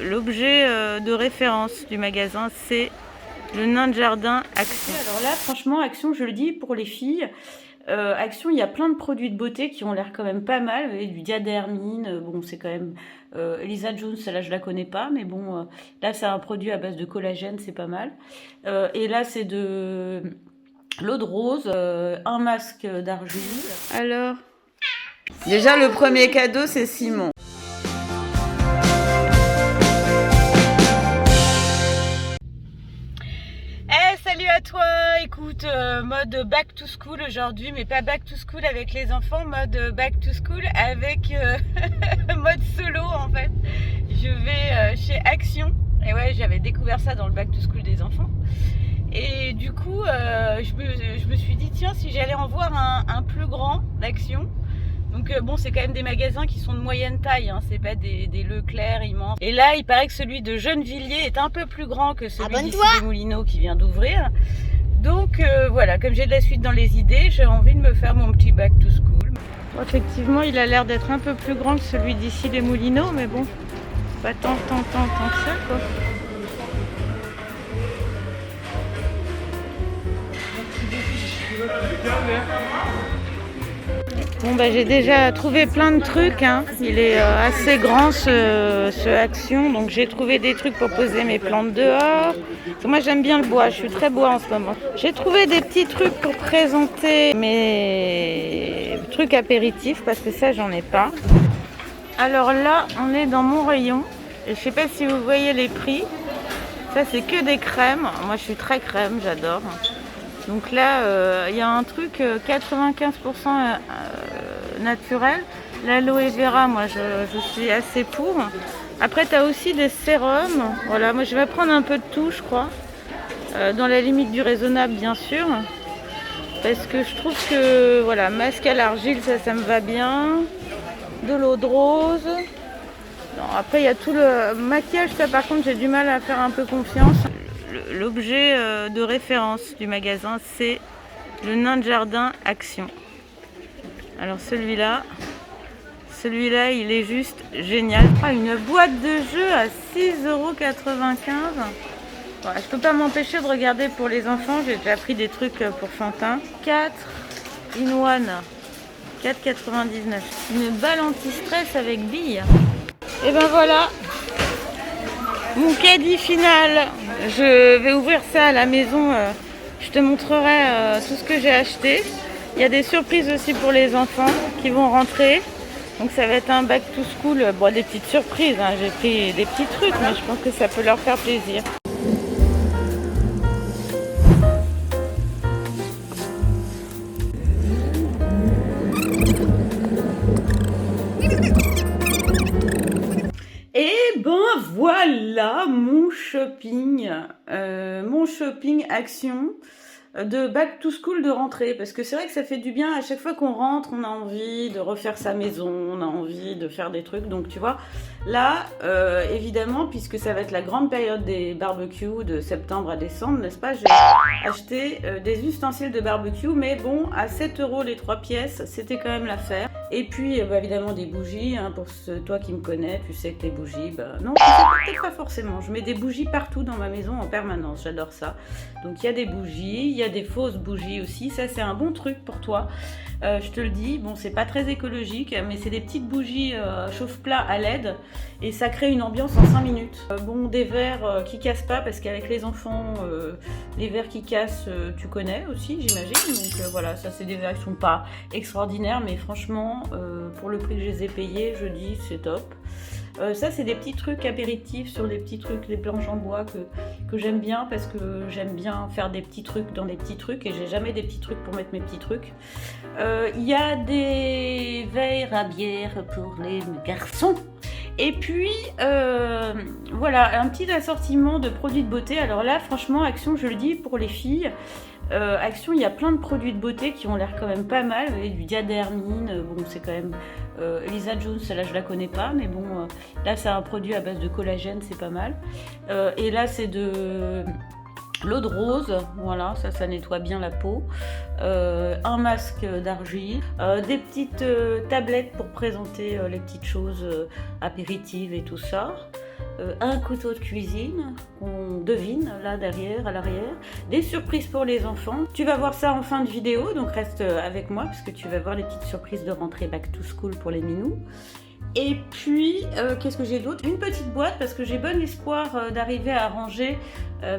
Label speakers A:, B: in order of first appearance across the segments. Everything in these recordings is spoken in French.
A: L'objet de référence du magasin, c'est le nain de jardin Action. Alors là, franchement, Action, je le dis pour les filles. Action, il y a plein de produits de beauté qui ont l'air quand même pas mal. Vous voyez, du Diadermine, bon, c'est quand même... Elisa Jones, celle-là, je la connais pas, mais bon, là, c'est un produit à base de collagène, c'est pas mal. Et là, c'est de l'eau de rose, un masque d'argile. Alors, déjà, le premier cadeau, c'est Simon. Salut à toi, écoute, mode back to school aujourd'hui, mais pas back to school avec les enfants, mode back to school avec mode solo en fait. Je vais chez Action, et ouais, j'avais découvert ça dans le back to school des enfants. Et du coup, je me suis dit, tiens, si j'allais en voir un plus grand d'Action. Donc bon, c'est quand même des magasins qui sont de moyenne taille, hein, c'est pas des Leclerc immenses. Et là, il paraît que celui de Gennevilliers est un peu plus grand que celui d'ici des Moulineaux qui vient d'ouvrir. Donc voilà, comme j'ai de la suite dans les idées, j'ai envie de me faire mon petit back to school. Bon, effectivement, il a l'air d'être un peu plus grand que celui d'ici des Moulineaux, mais bon, pas tant que ça, quoi. Bon bah j'ai déjà trouvé plein de trucs, hein. Il est assez grand ce Action, donc j'ai trouvé des trucs pour poser mes plantes dehors. Moi j'aime bien le bois, je suis très bois en ce moment. J'ai trouvé des petits trucs pour présenter mes trucs apéritifs parce que ça j'en ai pas. Alors là on est dans mon rayon et je sais pas si vous voyez les prix. Ça c'est que des crèmes, moi je suis très crème, j'adore. Donc là, il y a un truc 95% naturel. L'aloe vera, moi, je suis assez pour. Après, tu as aussi des sérums. Voilà, moi, je vais prendre un peu de tout, je crois. Dans la limite du raisonnable, bien sûr. Parce que je trouve que, voilà, masque à l'argile, ça me va bien. De l'eau de rose. Non, après, il y a tout le maquillage. Ça, par contre, j'ai du mal à faire un peu confiance. L'objet de référence du magasin, c'est le nain de jardin Action. Alors celui-là, il est juste génial. Ah, une boîte de jeux à 6,95 €. Voilà, je peux pas m'empêcher de regarder pour les enfants. J'ai déjà pris des trucs pour Fantin. 4 in 1, 4,99 €. Une balle anti-stress avec billes. Et ben voilà. Mon caddie final, je vais ouvrir ça à la maison, je te montrerai tout ce que j'ai acheté. Il y a des surprises aussi pour les enfants qui vont rentrer. Donc ça va être un back to school, bon, des petites surprises, hein. J'ai pris des petits trucs, mais je pense que ça peut leur faire plaisir. Et ben voilà mon shopping Action de back to school de rentrée, parce que c'est vrai que ça fait du bien. À chaque fois qu'on rentre, on a envie de refaire sa maison, on a envie de faire des trucs. Donc tu vois, là évidemment, puisque ça va être la grande période des barbecues de septembre à décembre, n'est-ce pas, j'ai acheté des ustensiles de barbecue, mais bon, à 7 € les 3 pièces, c'était quand même l'affaire. Et puis bah, évidemment des bougies, hein, pour toi qui me connais, tu sais que les bougies, bah non, peut-être pas forcément. Je mets des bougies partout dans ma maison en permanence, j'adore ça. Donc il y a des bougies, il y a des fausses bougies aussi, ça c'est un bon truc pour toi. Je te le dis, bon, c'est pas très écologique, mais c'est des petites bougies chauffe-plat à LED et ça crée une ambiance en 5 minutes. Bon, des verres qui cassent pas, parce qu'avec les enfants, les verres qui cassent, tu connais aussi, j'imagine. Donc voilà, ça c'est des verres qui sont pas extraordinaires, mais franchement, pour le prix que je les ai payés, je dis c'est top. Ça c'est des petits trucs apéritifs sur des petits trucs, des planches en bois que j'aime bien, parce que j'aime bien faire des petits trucs dans des petits trucs et j'ai jamais des petits trucs pour mettre mes petits trucs. Il y a des verres à bière pour les garçons. Et puis voilà, un petit assortiment de produits de beauté. Alors là franchement, Action, je le dis pour les filles, Action, il y a plein de produits de beauté qui ont l'air quand même pas mal. Vous voyez, du Diadermine, bon c'est quand même Elisa Jones, celle-là je la connais pas, mais bon là c'est un produit à base de collagène, c'est pas mal. Et là c'est de l'eau de rose, voilà, ça nettoie bien la peau. Un masque d'argile, des petites tablettes pour présenter les petites choses apéritives et tout ça. un couteau de cuisine, on devine là derrière, à l'arrière, des surprises pour les enfants. Tu vas voir ça en fin de vidéo, donc reste avec moi parce que tu vas voir les petites surprises de rentrée back to school pour les minous. Et puis, qu'est-ce que j'ai d'autre? Une petite boîte parce que j'ai bon espoir d'arriver à ranger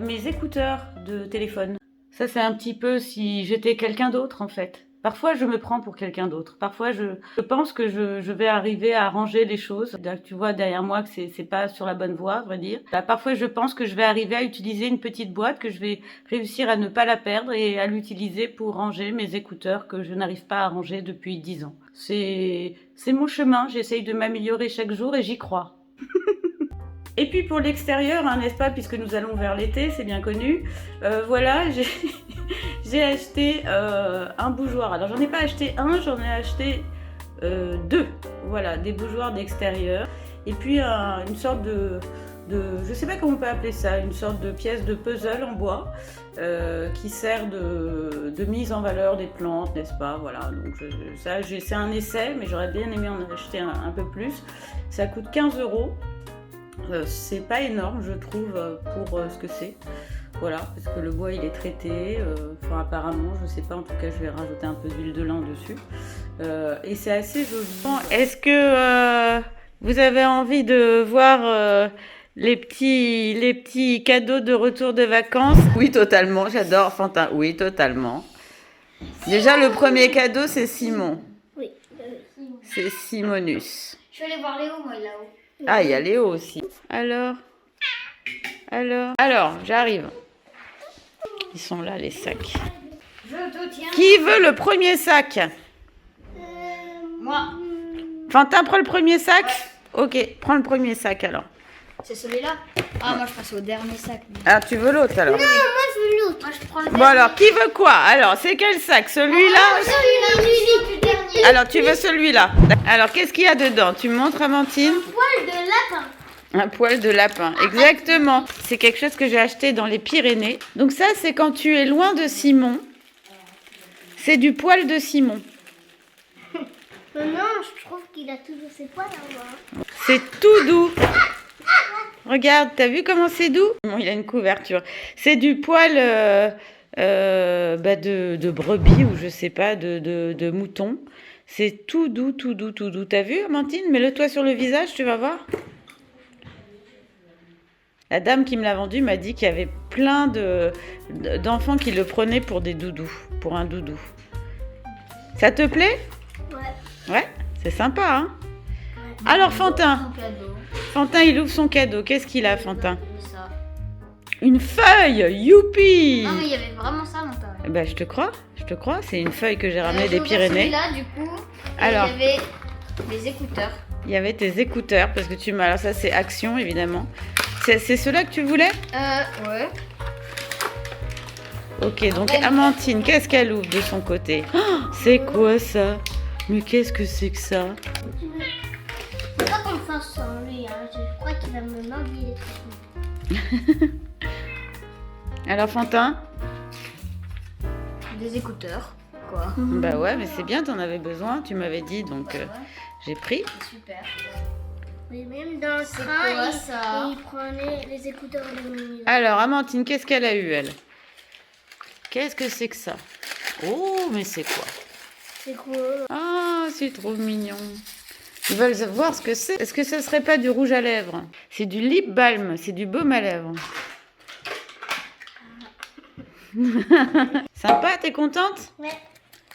A: mes écouteurs de téléphone. Ça, c'est un petit peu si j'étais quelqu'un d'autre en fait. Parfois, je me prends pour quelqu'un d'autre. Parfois, je pense que je vais arriver à ranger les choses. Tu vois derrière moi que c'est pas sur la bonne voie, à vrai dire. Là, parfois, je pense que je vais arriver à utiliser une petite boîte, que je vais réussir à ne pas la perdre et à l'utiliser pour ranger mes écouteurs que je n'arrive pas à ranger depuis 10 ans. C'est mon chemin. J'essaye de m'améliorer chaque jour et j'y crois. Et puis pour l'extérieur, hein, n'est-ce pas, puisque nous allons vers l'été, c'est bien connu. Voilà, j'ai acheté un bougeoir. Alors j'en ai pas acheté un, j'en ai acheté deux. Voilà, des bougeoirs d'extérieur. Et puis une sorte de, je sais pas comment on peut appeler ça, une sorte de pièce de puzzle en bois qui sert de mise en valeur des plantes, n'est-ce pas? Voilà, donc c'est un essai, mais j'aurais bien aimé en acheter un peu plus. Ça coûte 15 €. C'est pas énorme, je trouve, pour ce que c'est. Voilà, parce que le bois il est traité, enfin apparemment, je sais pas, en tout cas je vais rajouter un peu d'huile de lin dessus. Et c'est assez joli. Bon, est-ce que vous avez envie de voir les petits cadeaux de retour de vacances? Oui, totalement, j'adore Fantin, oui, totalement. Déjà, le premier cadeau, c'est Simon.
B: Oui.
A: C'est Simonus.
B: Je vais aller voir Léo, moi, là-haut.
A: Ah, il y a Léo aussi. Alors, j'arrive. Ils sont là, les sacs.
B: Je te tiens.
A: Qui veut le premier sac?
B: Moi.
A: Fantin, prends le premier sac? Ouais. Ok, prends le premier sac alors.
B: C'est celui-là? Ah, moi je passe au dernier sac.
A: Ah, tu veux l'autre alors?
B: Non, moi je veux l'autre. Moi je prends le dernier.
A: Bon alors, qui veut quoi? Alors, c'est quel sac? Celui-là?
B: Celui-là, du dernier.
A: Alors, tu veux celui-là? Alors, qu'est-ce qu'il y a dedans? Tu me montres, Amandine?
B: Poil de lapin.
A: Un poil de lapin, exactement. C'est quelque chose que j'ai acheté dans les Pyrénées. Donc ça, c'est quand tu es loin de Simon. C'est du poil de Simon.
B: Non, je trouve qu'il a toujours ses poils à voir.
A: C'est tout doux. Regarde, t'as vu comment c'est doux? Bon, il a une couverture. C'est du poil de brebis ou je sais pas, de mouton. C'est tout doux, tout doux, tout doux. T'as vu, Amandine? Mets-le-toi sur le visage, tu vas voir. La dame qui me l'a vendu m'a dit qu'il y avait plein d'enfants qui le prenaient pour des doudous, pour un doudou. Ça te plaît?
B: Ouais.
A: Ouais, c'est sympa, hein? Alors, Fantin. Fantin, il ouvre son cadeau. Qu'est-ce qu'il a, Fantin?
B: Ça.
A: Une feuille! Youpi!
B: Non, mais il y avait vraiment ça à l'intérieur.
A: Bah, je te crois. C'est une feuille que j'ai ramenée des Pyrénées.
B: Celui-là, du coup,
A: Alors.
B: il y avait des écouteurs.
A: Il y avait tes écouteurs, parce que tu m'as... Alors ça, c'est Action, évidemment. C'est ceux-là que tu voulais?
B: Ouais.
A: Ok, donc Amandine, qu'est-ce qu'elle ouvre de son côté? Oh, c'est quoi ça? Mais qu'est-ce que c'est que ça?
B: Faut pas qu'on le fasse sans lui, hein. Je crois qu'il va me demander des trucs.
A: Alors, Fantin?
B: Des écouteurs, quoi.
A: Bah ouais, mais c'est bien, t'en avais besoin, tu m'avais dit, donc j'ai pris.
B: Super.
C: Mais même dans le train,
B: quoi, ça
C: il prenait les écouteurs de Mimi.
A: Alors, Amandine, qu'est-ce qu'elle a eu, elle? Qu'est-ce que c'est que ça? Oh, mais c'est quoi?
C: C'est quoi?
A: Ah, c'est trop mignon. Ils veulent voir ce que c'est. Est-ce que ce serait pas du rouge à lèvres? C'est du lip balm, c'est du baume à lèvres. Sympa, t'es contente?
C: Ouais.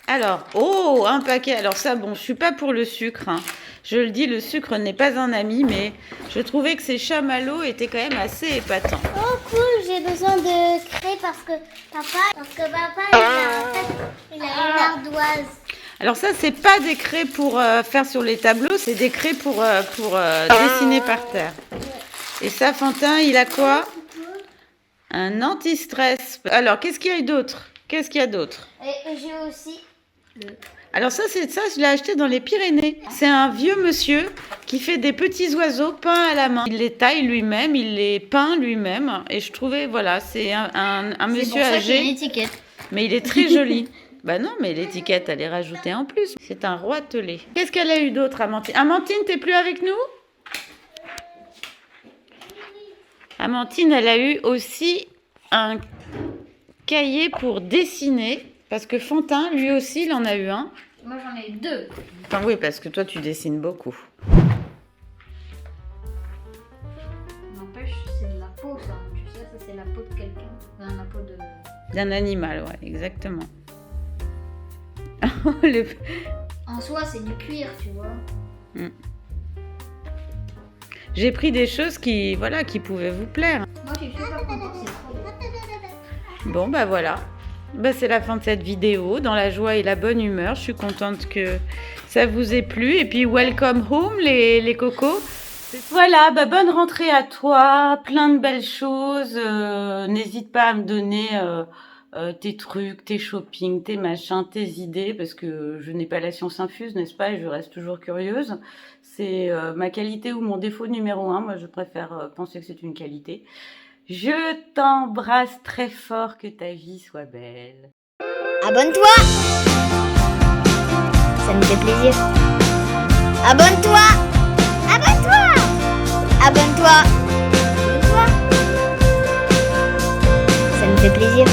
A: Alors, oh, un paquet. Alors ça, bon, je suis pas pour le sucre, hein. Je le dis, le sucre n'est pas un ami, mais je trouvais que ces chamallows étaient quand même assez épatants.
C: Oh cool, j'ai besoin de craie parce que papa il a une ardoise.
A: Alors ça, c'est pas des craies pour faire sur les tableaux, c'est des craies pour dessiner par terre. Et ça, Fantin, il a quoi? Un anti-stress. Alors, qu'est-ce qu'il y a d'autre? Qu'est-ce qu'il y a d'autre?
C: Et j'ai aussi
A: Alors ça, je l'ai acheté dans les Pyrénées. C'est un vieux monsieur qui fait des petits oiseaux peints à la main. Il les taille lui-même, il les peint lui-même. Et je trouvais, voilà, c'est un monsieur âgé.
B: Une étiquette.
A: Mais il est très joli. Bah non, mais l'étiquette, elle est rajoutée en plus. C'est un roitelet. Qu'est-ce qu'elle a eu d'autre, Amandine? Amandine, t'es plus avec nous? Amandine, elle a eu aussi un cahier pour dessiner, parce que Fantin, lui aussi, il en a eu un.
B: Moi, j'en ai 2.
A: Enfin oui, parce que toi, tu dessines beaucoup.
B: N'empêche, c'est de la peau, ça. Tu sais, ça, c'est la peau de quelqu'un. Enfin, la peau de...
A: D'un animal, ouais, exactement.
B: En soi, c'est du cuir, tu vois.
A: J'ai pris des choses qui pouvaient vous plaire.
B: Moi, je suis super contente, c'est trop beau.
A: Bon, bah voilà. Bah, c'est la fin de cette vidéo, dans la joie et la bonne humeur. Je suis contente que ça vous ait plu. Et puis, welcome home, les cocos. Voilà, bah, bonne rentrée à toi. Plein de belles choses. N'hésite pas à me donner tes trucs, tes shopping, tes machins, tes idées, parce que je n'ai pas la science infuse, n'est-ce pas? Et je reste toujours curieuse. C'est ma qualité ou mon défaut numéro 1. Moi, je préfère penser que c'est une qualité. Je t'embrasse très fort, que ta vie soit belle.
C: Abonne-toi! Ça me fait plaisir. Abonne-toi! Abonne-toi! Abonne-toi! Abonne-toi! Ça me fait plaisir.